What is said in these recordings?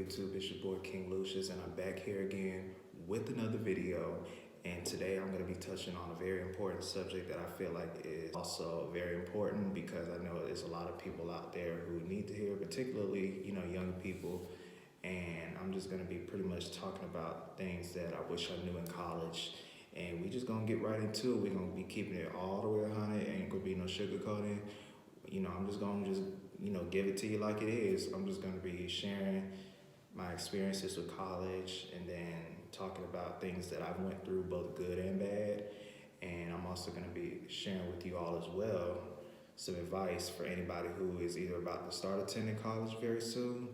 YouTube? It's your boy King Lucius, and I'm back here again with another video. And today I'm going to be touching on a very important subject that I feel like is also very important because I know there's a lot of people out there who need to hear, particularly, young people. And I'm just going to be pretty much talking about things that I wish I knew in college. And we just going to get right into it. We're going to be keeping it all the way 100. Ain't going to be no sugarcoating. I'm just going to give it to you like it is. I'm just going to be sharing my experiences with college and then talking about things that I went through, both good and bad. And I'm also going to be sharing with you all as well some advice for anybody who is either about to start attending college very soon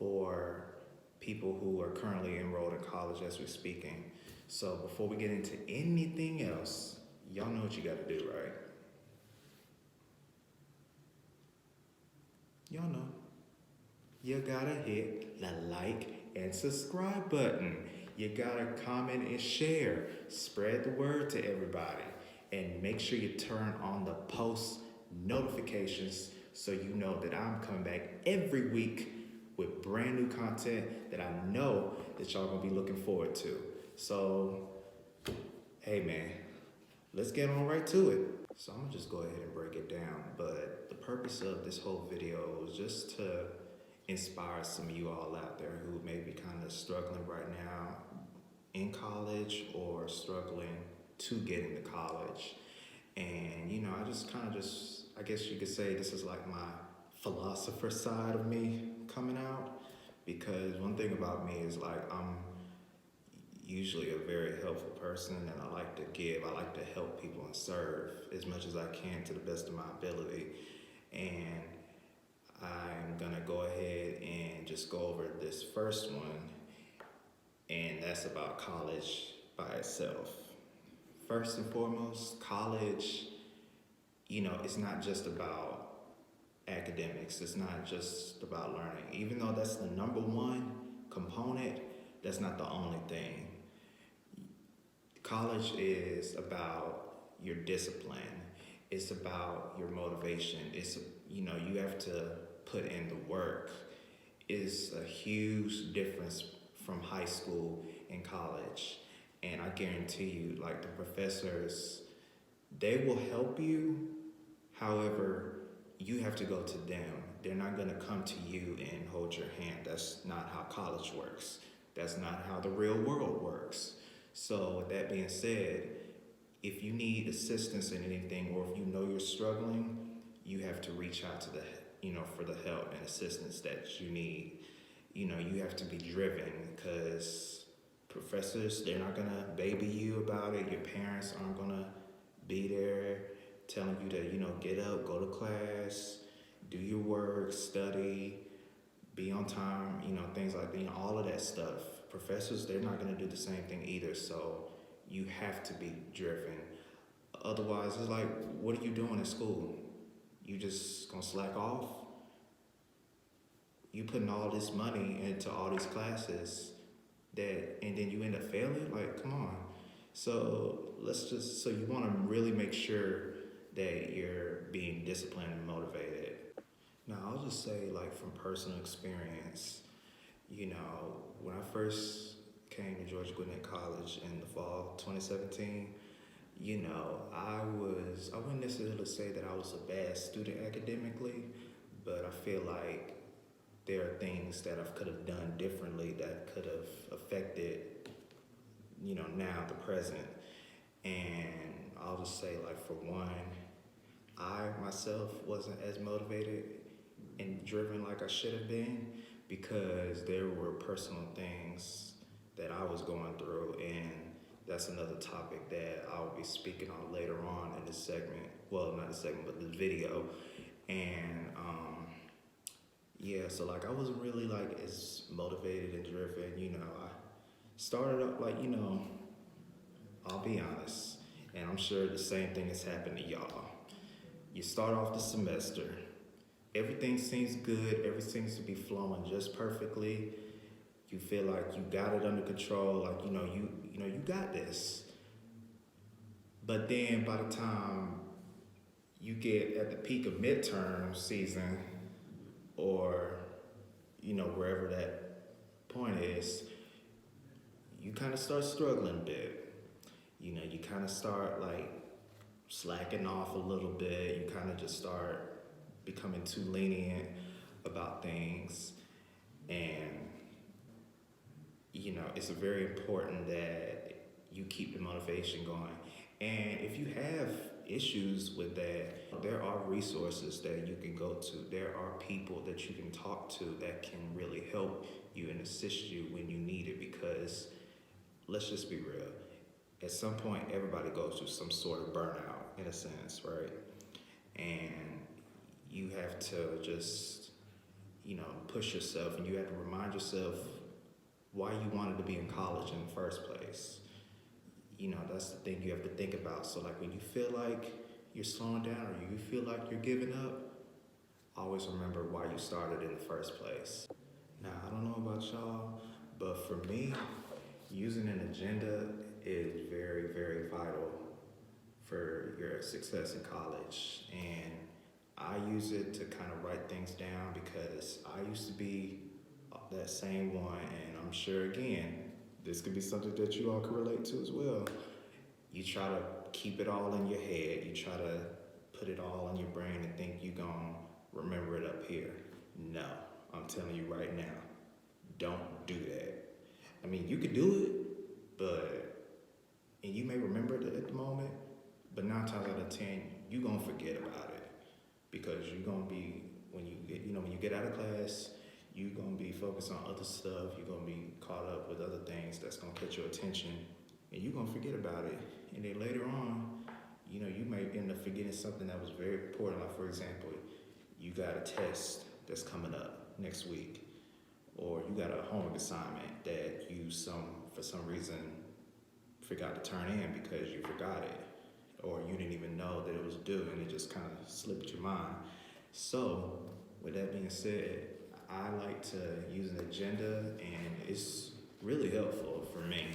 or people who are currently enrolled in college as we're speaking. So before we get into anything else, y'all know what you got to do, right? Y'all know. You gotta hit the like and subscribe button. You gotta comment and share. Spread the word to everybody. And make sure you turn on the post notifications so you know that I'm coming back every week with brand new content that I know that y'all gonna be looking forward to. So, hey man, let's get on right to it. So I'm gonna just go ahead and break it down, but the purpose of this whole video is just to inspire some of you all out there who may be kind of struggling right now in college or struggling to get into college. And I guess you could say this is like my philosopher side of me coming out, because one thing about me is like I'm usually a very helpful person, and I like to give. I like to help people and serve as much as I can to the best of my ability. And I'm gonna go ahead and just go over this first one, and that's about college by itself. First and foremost, college, it's not just about academics. It's not just about learning. Even though that's the number one component, that's not the only thing. College is about your discipline. It's about your motivation. You have to put in the work. It's a huge difference from high school and college. And I guarantee you, like the professors, they will help you. However, you have to go to them. They're not going to come to you and hold your hand. That's not how college works. That's not how the real world works. So with that being said, if you need assistance in anything, or if you know you're struggling, you have to reach out to for the help and assistance that you need. You have to be driven, because professors, they're not gonna baby you about it. Your parents aren't gonna be there telling you to, get up, go to class, do your work, study, be on time, things like that, all of that stuff. Professors, they're not gonna do the same thing either. So you have to be driven. Otherwise, it's like, what are you doing in school? You just gonna slack off? You putting all this money into all these classes and then you end up failing? Like, come on. So so you wanna really make sure that you're being disciplined and motivated. Now, I'll just say, like, from personal experience, when I first came to Georgia Gwinnett College in the fall 2017, I wouldn't necessarily say that I was a bad student academically, but I feel like there are things that I could have done differently that could have affected, now the present. And I'll just say, like, for one, I myself wasn't as motivated and driven like I should have been, because there were personal things that I was going through, and that's another topic that I'll be speaking on later on in this segment. Well, not this segment, but this video. And so like I wasn't really like as motivated and driven. I started up like, I'll be honest, and I'm sure the same thing has happened to y'all. You start off the semester, everything seems good, everything seems to be flowing just perfectly. You feel like you got it under control, like you got this. But then by the time you get at the peak of midterm season, or wherever that point is you kind of start struggling a bit. You kind of start like slacking off a little bit. You kind of just start becoming too lenient about things. And, it's very important that you keep the motivation going. And if you have issues with that, there are resources that you can go to. There are people that you can talk to that can really help you and assist you when you need it, because let's just be real. At some point, everybody goes through some sort of burnout, in a sense, right? And you have to just, push yourself, and you have to remind yourself why you wanted to be in college in the first place. That's the thing you have to think about. So, like, when you feel like you're slowing down or you feel like you're giving up, always remember why you started in the first place. Now, I don't know about y'all, but for me, using an agenda is very, very vital for your success in college. And I use it to kind of write things down, because I used to be that same one. And I'm sure, again, this could be something that you all can relate to as well. You try to keep it all in your head. You try to put it all in your brain and think you're going to remember it up here. No, I'm telling you right now, don't do that. I mean, you could do it, and you may remember it at the moment, but 9 times out of 10, you're going to forget about it, because you're going to be, when you get out of class, you're going to be focused on other stuff. You're going to be caught up with other things that's going to catch your attention, and you're going to forget about it. And then later on, you may end up forgetting something that was very important. Like, for example, you got a test that's coming up next week, or you got a homework assignment that you for some reason forgot to turn in because you forgot it, or you didn't even know that it was due and it just kind of slipped your mind. So, with that being said, I like to use an agenda, and it's really helpful for me.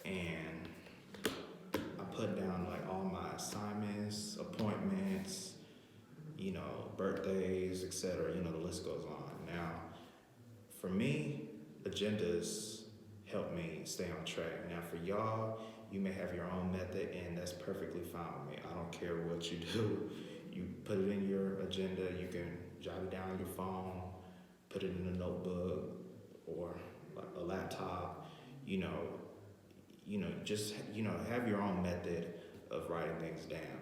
And I put down like all my assignments, appointments, birthdays, etc. The list goes on. Now, for me, agendas help me stay on track. Now, for y'all, you may have your own method, and that's perfectly fine with me. I don't care what you do. You put it in your agenda. You can jot it down on your phone, put it in a notebook or like a laptop. Just have your own method of writing things down.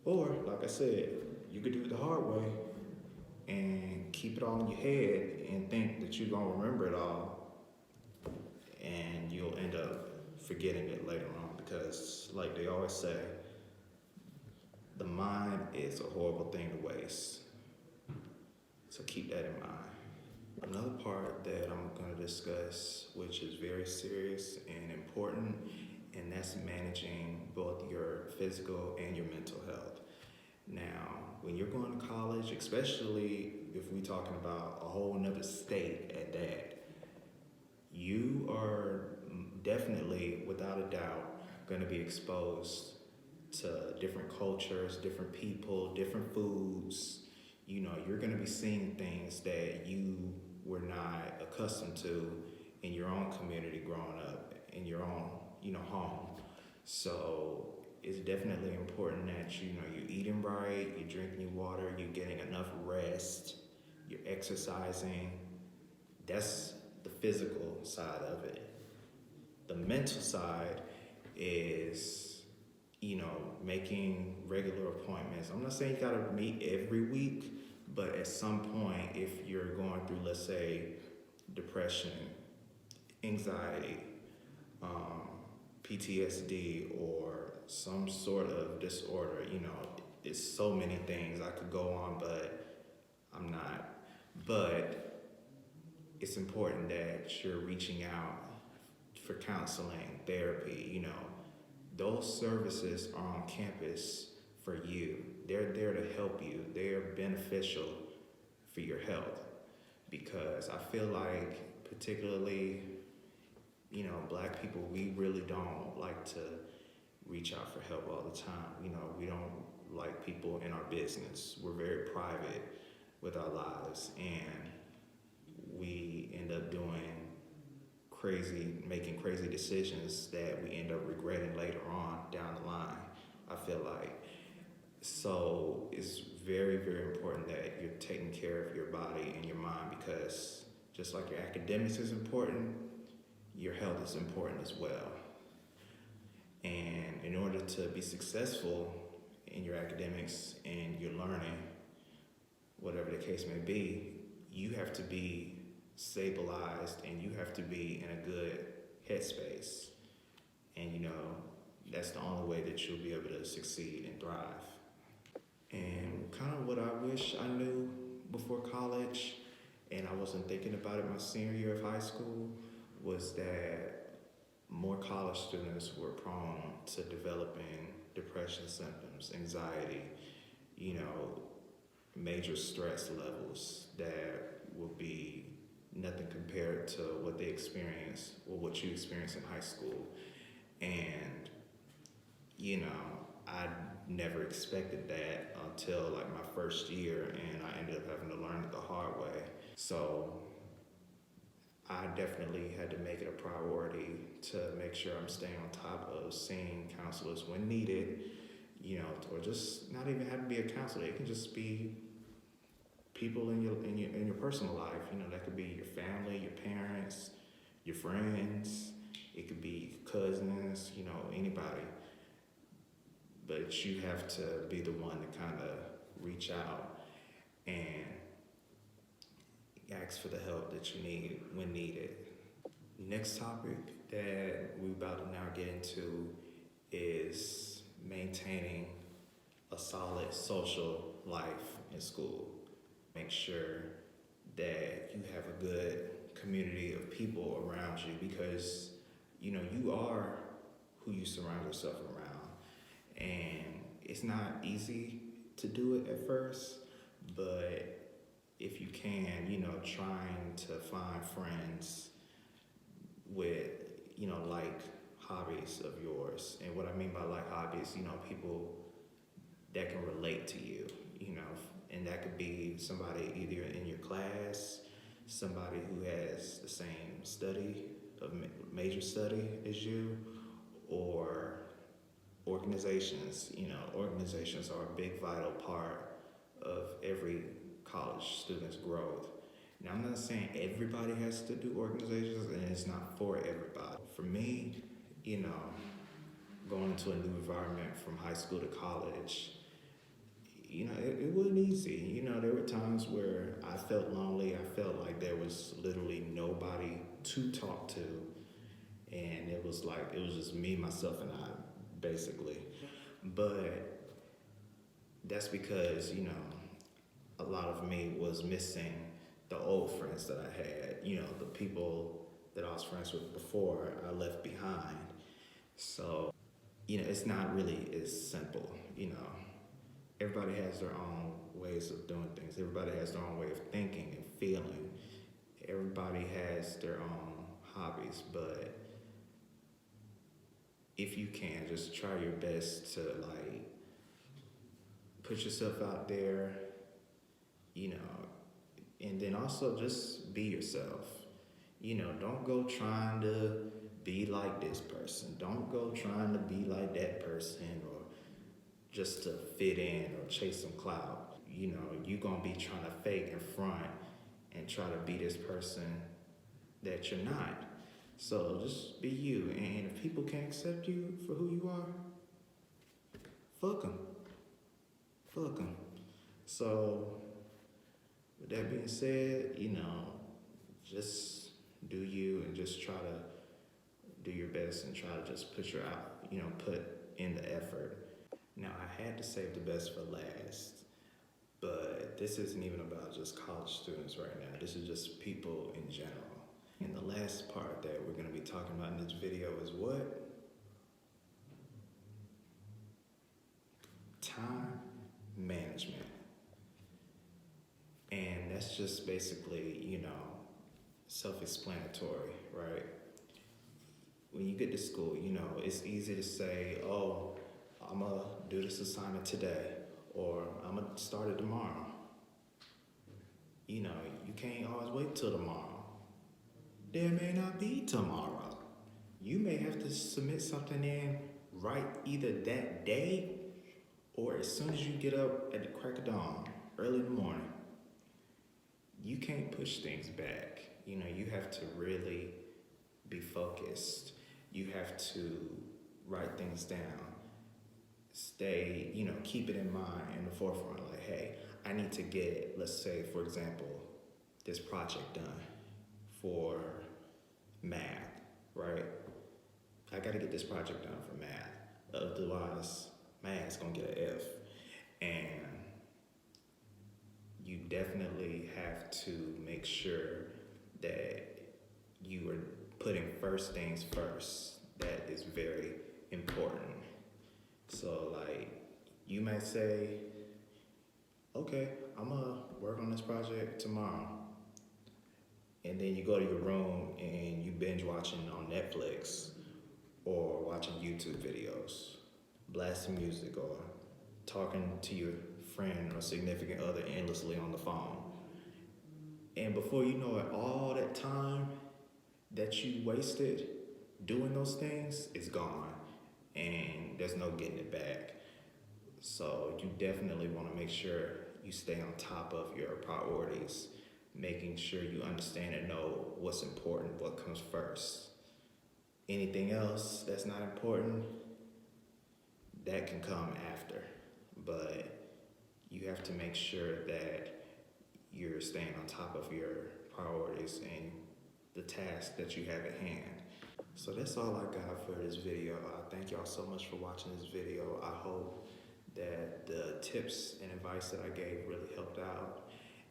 Or, like I said, you could do it the hard way and keep it all in your head and think that you're gonna remember it all, and you'll end up forgetting it later on, because, like they always say, the mind is a horrible thing to waste. So keep that in mind. Another part that I'm going to discuss, which is very serious and important, and that's managing both your physical and your mental health. Now, when you're going to college, especially if we're talking about a whole nother state at that, you are definitely, without a doubt, going to be exposed to different cultures, different people, different foods. You're going to be seeing things that you were not accustomed to in your own community growing up, in your own, home. So it's definitely important that, you're eating right, you're drinking your water, you're getting enough rest, you're exercising. That's the physical side of it. The mental side is, making regular appointments. I'm not saying you gotta meet every week, but at some point, if you're going through, let's say, depression, anxiety, PTSD, or some sort of disorder, it's so many things I could go on, but I'm not. But it's important that you're reaching out for counseling, therapy, those services are on campus for you. They're there to help you. They're beneficial for your health, because I feel like, particularly, Black people, we really don't like to reach out for help all the time. We don't like people in our business. We're very private with our lives, and we end up doing making crazy decisions that we end up regretting later on down the line. I feel like so it's very, very important that you're taking care of your body and your mind because just like your academics is important, your health is important as well. And in order to be successful in your academics and your learning, whatever the case may be, you have to be stabilized and you have to be in a good headspace. And that's the only way that you'll be able to succeed and thrive. And kind of what I wish I knew before college, and I wasn't thinking about it my senior year of high school, was that more college students were prone to developing depression symptoms, anxiety, major stress levels that will be nothing compared to what they experience or what you experience in high school. And, I never expected that until like my first year, and I ended up having to learn it the hard way. So I definitely had to make it a priority to make sure I'm staying on top of seeing counselors when needed, or just not even have to be a counselor. It can just be people in your personal life. That could be your family, your parents, your friends. It could be cousins, anybody. But you have to be the one to kind of reach out and ask for the help that you need when needed. Next topic that we're about to now get into is maintaining a solid social life in school. Make sure that you have a good community of people around you because, you are who you surround yourself around. And it's not easy to do it at first, but if you can, trying to find friends with, like hobbies of yours. And what I mean by like hobbies, people that can relate to you, and that could be somebody either in your class, somebody who has the same major study as you, or organizations. Organizations are a big vital part of every college student's growth. Now, I'm not saying everybody has to do organizations, and it's not for everybody. For me, going into a new environment from high school to college, it wasn't easy. There were times where I felt lonely. I felt like there was literally nobody to talk to. And it was just me, myself, and I, basically. But that's because, a lot of me was missing the old friends that I had, the people that I was friends with before I left behind. So, it's not really as simple, Everybody has their own ways of doing things. Everybody has their own way of thinking and feeling. Everybody has their own hobbies, but if you can, just try your best to put yourself out there, and then also just be yourself. Don't go trying to be like this person. Don't go trying to be like that person or just to fit in or chase some clout. You're gonna be trying to fake and front and try to be this person that you're not. So just be you, and if people can't accept you for who you are, fuck them. Fuck them. So with that being said, just do you and just try to do your best and try to just put in the effort. Now, I had to save the best for last, but this isn't even about just college students right now. This is just people in general. And the last part that we're going to be talking about in this video is what? Time management. And that's just basically, self-explanatory, right? When you get to school, it's easy to say, oh, I'm going to do this assignment today, or I'm going to start it tomorrow. You can't always wait till tomorrow. there may not be tomorrow. You may have to submit something in right either that day or as soon as you get up at the crack of dawn, early in the morning. You can't push things back. You have to really be focused. You have to write things down. Stay, keep it in mind in the forefront. Like, hey, I need to get, let's say, for example, this project done for math, right? I got to get this project done for math. Otherwise, math's going to get an F. And you definitely have to make sure that you are putting first things first. That is very important. So, like, you might say, okay, I'm going to work on this project tomorrow. And then you go to your room and you binge watching on Netflix or watching YouTube videos, blasting music or talking to your friend or significant other endlessly on the phone. And before you know it, all that time that you wasted doing those things is gone and there's no getting it back. So you definitely want to make sure you stay on top of your priorities, making sure you understand and know what's important, what comes first. Anything else that's not important, that can come after. But you have to make sure that you're staying on top of your priorities and the task that you have at hand. So that's all I got for this video. I thank y'all so much for watching this video. I hope that the tips and advice that I gave really helped out.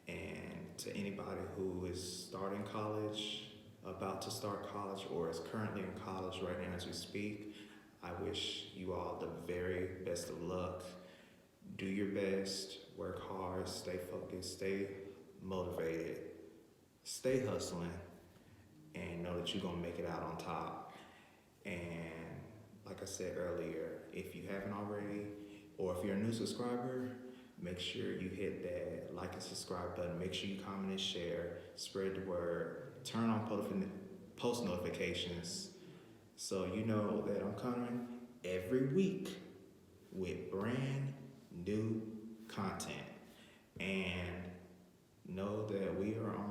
And to anybody who is starting college, about to start college, or is currently in college right now as we speak, I wish you all the very best of luck. Do your best, work hard, stay focused, stay motivated, stay hustling, and know that you're gonna make it out on top. And like I said earlier, if you haven't already, or if you're a new subscriber, make sure you hit that like and subscribe button. Make sure you comment and share, spread the word, turn on post notifications so you know that I'm coming every week with brand new content. And know that we are on